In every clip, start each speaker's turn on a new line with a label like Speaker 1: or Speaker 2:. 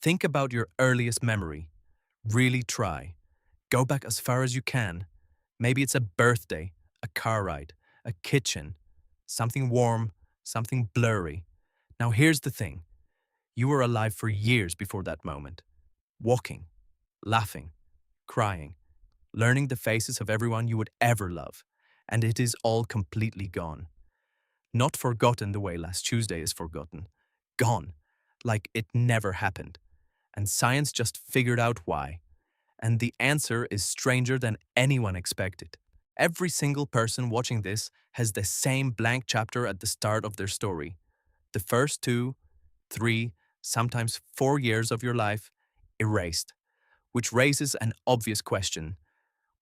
Speaker 1: Think about your earliest memory. Really try. Go back as far as you can. Maybe it's a birthday, a car ride, a kitchen, something warm, something blurry. Now here's the thing. You were alive for years before that moment. Walking, laughing, crying, learning the faces of everyone you would ever love. And it is all completely gone. Not forgotten the way last Tuesday is forgotten. Gone. Like it never happened. And science just figured out why. And the answer is stranger than anyone expected. Every single person watching this has the same blank chapter at the start of their story. The first 2, 3, sometimes 4 years of your life erased, which raises an obvious question.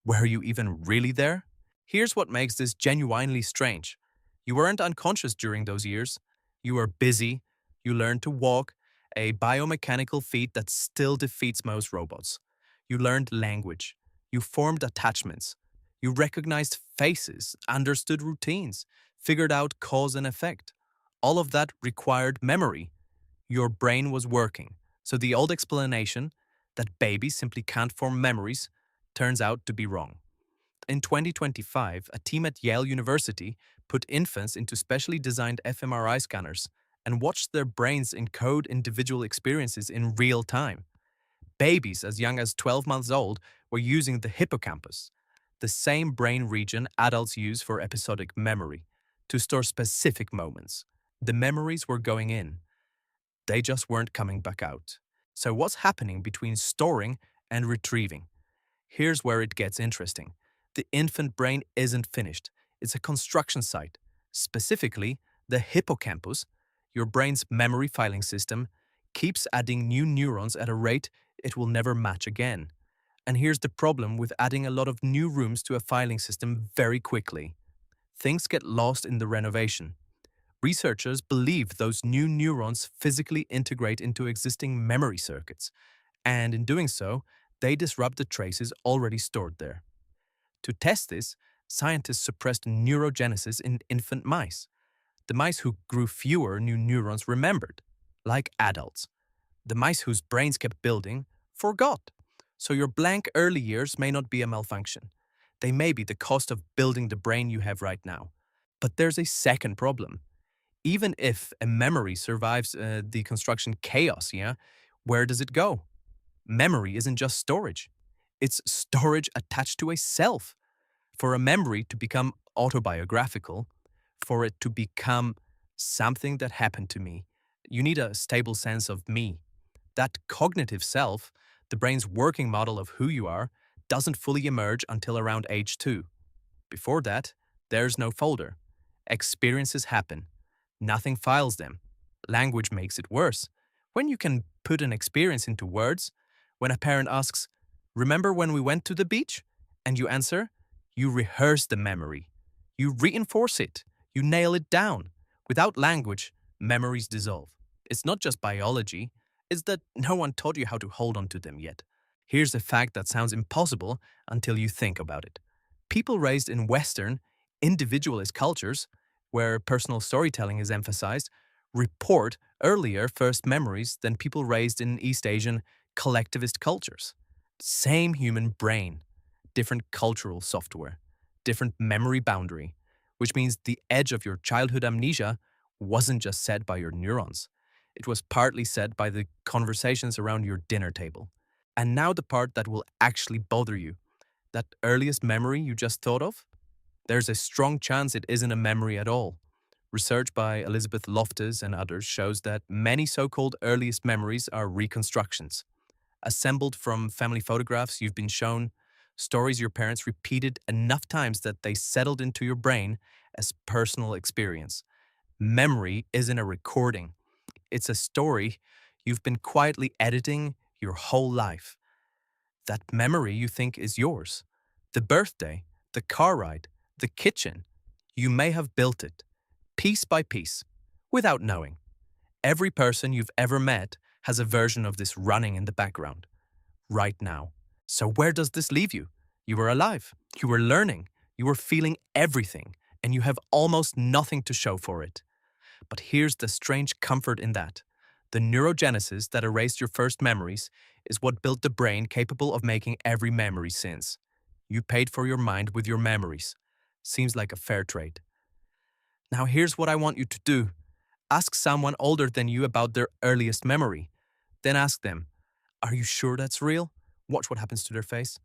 Speaker 1: Were you even really there? Here's what makes this genuinely strange. You weren't unconscious during those years. You were busy. You learned to walk, a biomechanical feat that still defeats most robots. You learned language. You formed attachments. You recognized faces, understood routines, figured out cause and effect. All of that required memory. Your brain was working. So the old explanation that babies simply can't form memories turns out to be wrong. In 2025, a team at Yale University put infants into specially designed fMRI scanners and watched their brains encode individual experiences in real time. Babies as young as 12 months old were using the hippocampus, the same brain region adults use for episodic memory, to store specific moments. The memories were going in. They just weren't coming back out. So what's happening between storing and retrieving? Here's where it gets interesting. The infant brain isn't finished. It's a construction site. Specifically, the hippocampus, your brain's memory filing system, keeps adding new neurons at a rate it will never match again. And here's the problem with adding a lot of new rooms to a filing system very quickly. Things get lost in the renovation. Researchers believe those new neurons physically integrate into existing memory circuits, and in doing so, they disrupt the traces already stored there. To test this, scientists suppressed neurogenesis in infant mice. The mice who grew fewer new neurons remembered, like adults. The mice whose brains kept building forgot. So your blank early years may not be a malfunction. They may be the cost of building the brain you have right now. But there's a second problem. Even if a memory survives the construction chaos, where does it go? Memory isn't just storage. It's storage attached to a self. For a memory to become autobiographical, for it to become something that happened to me, you need a stable sense of me. That cognitive self, the brain's working model of who you are, doesn't fully emerge until around age 2. Before that, there's no folder. Experiences happen. Nothing files them. Language makes it worse. When you can put an experience into words, when a parent asks, "Remember when we went to the beach?" and you answer, you rehearse the memory. You reinforce it. You nail it down. Without language, memories dissolve. It's not just biology. It's that no one taught you how to hold on to them yet. Here's a fact that sounds impossible until you think about it. People raised in Western, individualist cultures, where personal storytelling is emphasized, report earlier first memories than people raised in East Asian, collectivist cultures. Same human brain, different cultural software, different memory boundary, which means the edge of your childhood amnesia wasn't just set by your neurons. It was partly set by the conversations around your dinner table. And now the part that will actually bother you. That earliest memory you just thought of? There's a strong chance it isn't a memory at all. Research by Elizabeth Loftus and others shows that many so-called earliest memories are reconstructions. Assembled from family photographs you've been shown, stories your parents repeated enough times that they settled into your brain as personal experience. Memory isn't a recording. It's a story you've been quietly editing your whole life. That memory you think is yours. The birthday, the car ride, the kitchen. You may have built it, piece by piece, without knowing. Every person you've ever met has a version of this running in the background, right now. So where does this leave you? You were alive, you were learning, you were feeling everything, and you have almost nothing to show for it. But here's the strange comfort in that. The neurogenesis that erased your first memories is what built the brain capable of making every memory since. You paid for your mind with your memories. Seems like a fair trade. Now here's what I want you to do. Ask someone older than you about their earliest memory. Then ask them, are you sure that's real? Watch what happens to their face.